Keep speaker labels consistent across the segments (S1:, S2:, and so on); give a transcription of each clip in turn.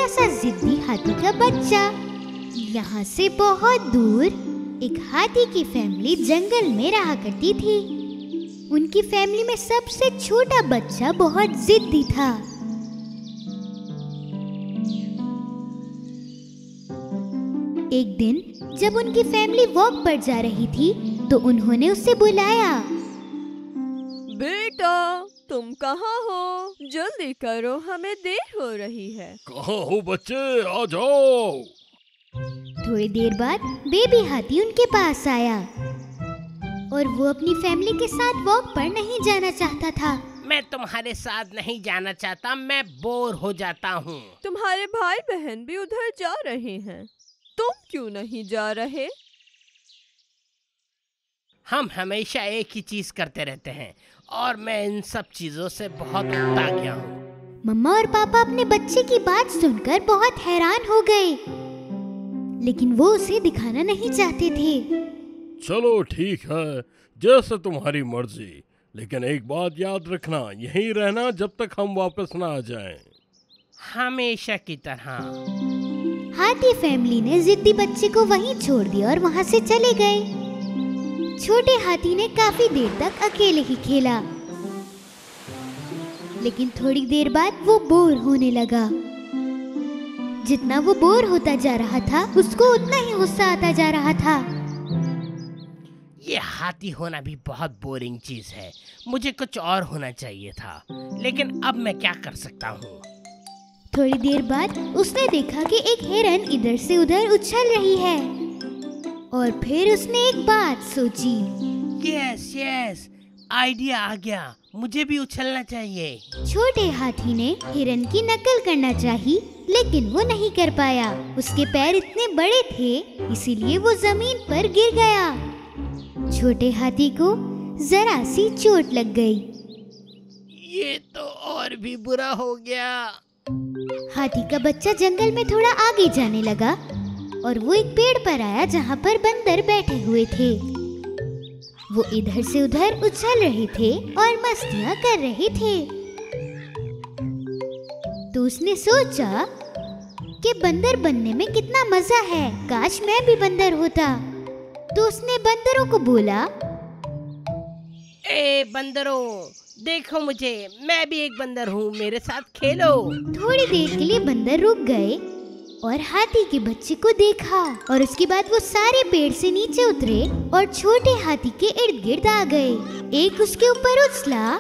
S1: छोटा सा जिद्दी हाथी का बच्चा। यहाँ से बहुत दूर एक हाथी की फैमिली जंगल में रहा करती थी। उनकी फैमिली में सबसे छोटा बच्चा बहुत जिद्दी था। एक दिन जब उनकी फैमिली वॉक पर जा रही थी तो उन्होंने उसे बुलाया।
S2: बेटा, तुम कहाँ हो? जल्दी करो, हमें देर हो रही है।
S3: कहाँ हो बच्चे, आ जाओ।
S1: थोड़ी देर बाद बेबी हाथी उनके पास आया और वो अपनी फैमिली के साथ वॉक पर नहीं जाना चाहता था।
S4: मैं तुम्हारे साथ नहीं जाना चाहता, मैं बोर हो जाता हूँ।
S2: तुम्हारे भाई बहन भी उधर जा रहे हैं, तुम क्यों नहीं जा रहे?
S4: हम हमेशा एक ही चीज करते रहते हैं और मैं इन सब चीजों से बहुत उकता गया हूँ।
S1: मम्मा और पापा अपने बच्चे की बात सुनकर बहुत हैरान हो गए, लेकिन वो उसे दिखाना नहीं चाहते थे।
S3: चलो ठीक है, जैसे तुम्हारी मर्जी, लेकिन एक बात याद रखना, यहीं रहना जब तक हम वापस ना आ जाएं।
S4: हमेशा की तरह।
S1: हाथी फैमिली ने जिद्दी बच्चे को वहीं छोड़ दिया और वहाँ से चले गए। छोटे हाथी ने काफी देर तक अकेले ही खेला, लेकिन थोड़ी देर बाद वो बोर होने लगा। जितना वो बोर होता जा रहा था, उसको उतना ही गुस्सा आता जा रहा था।
S4: ये हाथी होना भी बहुत बोरिंग चीज है, मुझे कुछ और होना चाहिए था, लेकिन अब मैं क्या कर सकता हूँ।
S1: थोड़ी देर बाद उसने देखा कि एक हिरन इधर से उधर उछल रही है और फिर उसने एक बात सोची।
S4: यस, आइडिया आ गया, मुझे भी उछलना चाहिए।
S1: छोटे हाथी ने हिरन की नकल करना चाही, लेकिन वो नहीं कर पाया। उसके पैर इतने बड़े थे, इसीलिए वो जमीन पर गिर गया। छोटे हाथी को जरा सी चोट लग गई।
S4: ये तो और भी बुरा हो गया।
S1: हाथी का बच्चा जंगल में थोड़ा आगे जाने लगा और वो एक पेड़ पर आया जहाँ पर बंदर बैठे हुए थे। वो इधर से उधर उछल रहे थे और मस्तियाँ कर रहे थे। तो उसने सोचा कि बंदर बनने में कितना मजा है, काश मैं भी बंदर होता। तो उसने बंदरों को बोला,
S4: ए बंदरों, देखो मुझे, मैं भी एक बंदर हूँ, मेरे साथ खेलो।
S1: थोड़ी देर के लिए बंदर रुक गए और हाथी के बच्चे को देखा, और उसके बाद वो सारे पेड़ से नीचे उतरे और छोटे हाथी के इर्द गिर्द आ गए। एक उसके ऊपर उछला,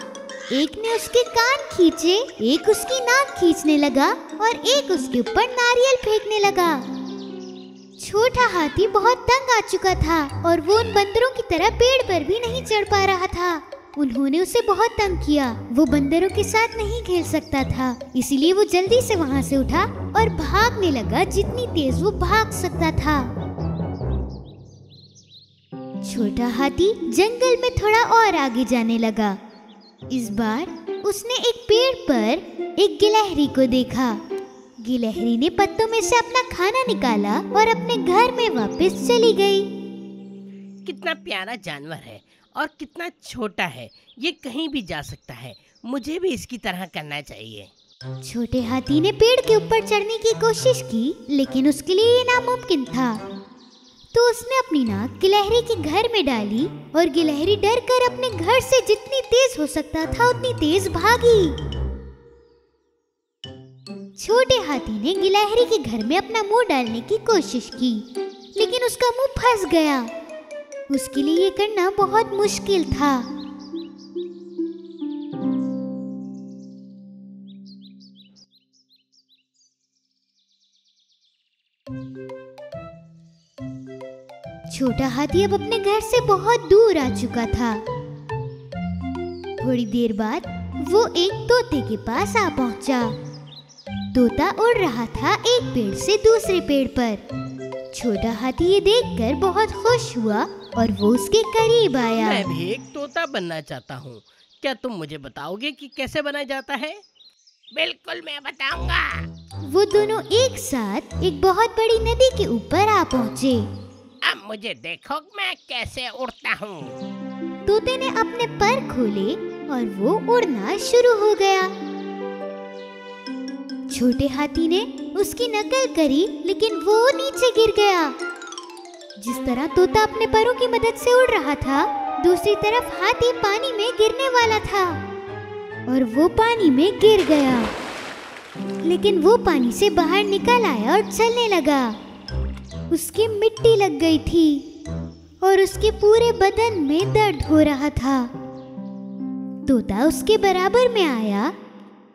S1: एक ने उसके कान खींचे, एक उसकी नाक खींचने लगा और एक उसके ऊपर नारियल फेंकने लगा। छोटा हाथी बहुत तंग आ चुका था और वो उन बंदरों की तरह पेड़ पर भी नहीं चढ़ पा रहा था। उन्होंने उसे बहुत तंग किया। वो बंदरों के साथ नहीं खेल सकता था, इसीलिए वो जल्दी से वहाँ से उठा और भागने लगा जितनी तेज वो भाग सकता था। छोटा हाथी जंगल में थोड़ा और आगे जाने लगा। इस बार उसने एक पेड़ पर एक गिलहरी को देखा। गिलहरी ने पत्तों में से अपना खाना निकाला और अपने घर में वापस चली गई।
S4: कितना प्यारा जानवर है और कितना छोटा है, ये कहीं भी जा सकता है, मुझे भी इसकी तरह करना चाहिए।
S1: छोटे हाथी ने पेड़ के ऊपर चढ़ने की कोशिश की, लेकिन उसके लिए ये नामुमकिन था। तो उसने अपनी नाक गिलहरी के घर में डाली और गिलहरी डर कर अपने घर से जितनी तेज हो सकता था उतनी तेज भागी। छोटे हाथी ने गिलहरी के घर में अपना मुंह डालने की कोशिश की, लेकिन उसका मुंह फंस गया। उसके लिए ये करना बहुत मुश्किल था। छोटा हाथी अब अपने घर से बहुत दूर आ चुका था। थोड़ी देर बाद वो एक तोते के पास आ पहुंचा। तोता उड़ रहा था एक पेड़ से दूसरे पेड़ पर। छोटा हाथी ये देखकर बहुत खुश हुआ और वो उसके करीब आया।
S4: मैं भी एक तोता बनना चाहता हूँ, क्या तुम मुझे बताओगे कि कैसे बनाया जाता है? बिल्कुल, मैं बताऊंगा।
S1: वो दोनों एक साथ एक बहुत बड़ी नदी के ऊपर आ पहुँचे।
S4: अब मुझे देखो मैं कैसे उड़ता हूँ।
S1: तोते ने अपने पर खोले और वो उड़ना शुरू हो गया। छोटे हाथी ने उसकी नकल करी, लेकिन वो नीचे गिर गया। जिस तरह तोता अपने पैरों की मदद से उड़ रहा था, दूसरी तरफ हाथी पानी में गिरने वाला था और वो पानी में गिर गया। लेकिन वो पानी से बाहर निकल आया और चलने लगा। उसकी मिट्टी लग गई थी और उसके पूरे बदन में दर्द हो रहा था। तोता उसके बराबर में आया।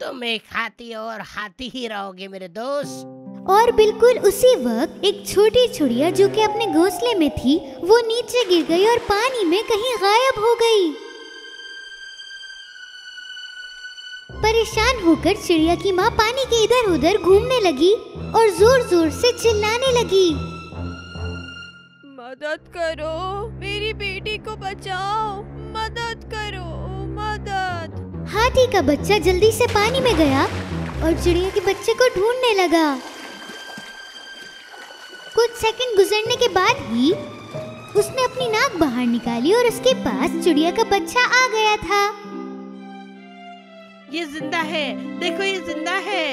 S4: तुम एक हाथी और हाथी ही रहोगे मेरे दोस्त।
S1: और बिल्कुल उसी वक्त एक छोटी चिड़िया जो कि अपने घोंसले में थी, वो नीचे गिर गई और पानी में कहीं गायब हो गई। परेशान होकर चिड़िया की माँ पानी के इधर उधर घूमने लगी और जोर जोर से चिल्लाने लगी,
S2: मदद करो, मेरी बेटी को बचाओ, मदद करो, मदद।
S1: हाथी का बच्चा जल्दी से पानी में गया और चिड़िया के बच्चे को ढूंढने लगा। कुछ सेकंड गुजरने के बाद ही उसने अपनी नाक बाहर निकाली और उसके पास चिड़िया का बच्चा आ गया था।
S4: ये जिंदा है, देखो ये जिंदा है।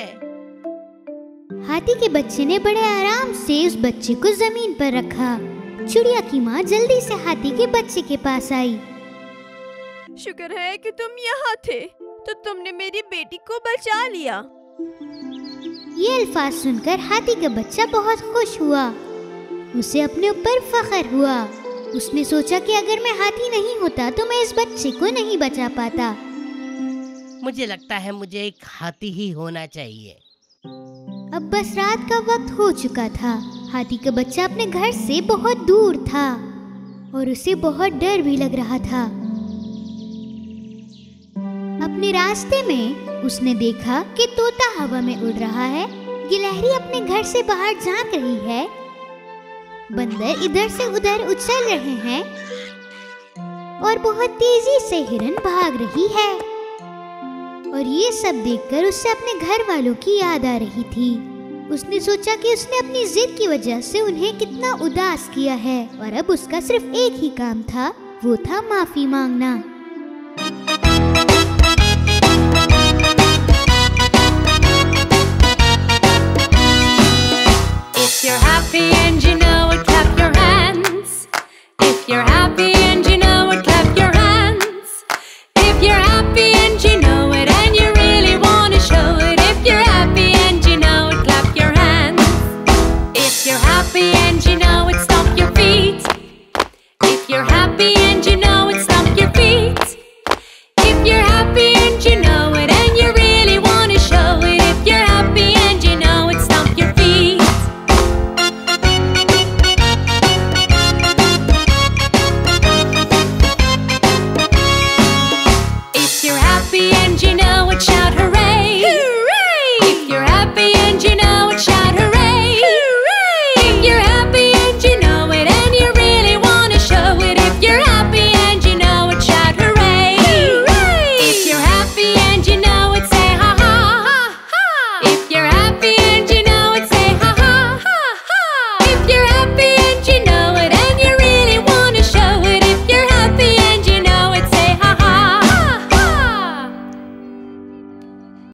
S1: हाथी के बच्चे ने बड़े आराम से उस बच्चे को जमीन पर रखा। चिड़िया की माँ जल्दी से हाथी के बच्चे के पास आई।
S2: शुक्र है कि तुम यहाँ थे, तो तुमने मेरी बेटी को बचा लिया।
S1: ये अल्फाज सुनकर हाथी का बच्चा बहुत खुश हुआ। उसे अपने ऊपर फख्र हुआ। उसने सोचा कि अगर मैं हाथी नहीं होता तो मैं इस बच्चे को नहीं बचा पाता।
S4: मुझे लगता है मुझे एक हाथी ही होना चाहिए।
S1: अब बस रात का वक्त हो चुका था। हाथी का बच्चा अपने घर से बहुत दूर था और उसे बहुत डर भी लग रहा था। अपने रास्ते में उसने देखा कि तोता हवा में उड़ रहा है, गिलहरी अपने घर से बाहर झांक रही है, बंदर इधर से उधर उछल रहे हैं और बहुत तेजी से हिरन भाग रही है। और ये सब देखकर उसे अपने घर वालों की याद आ रही थी। उसने सोचा कि उसने अपनी जिद की वजह से उन्हें कितना उदास किया है और अब उसका सिर्फ एक ही काम था, वो था माफी मांगना।
S5: If you're happy and you know it, clap your hands. If you're happy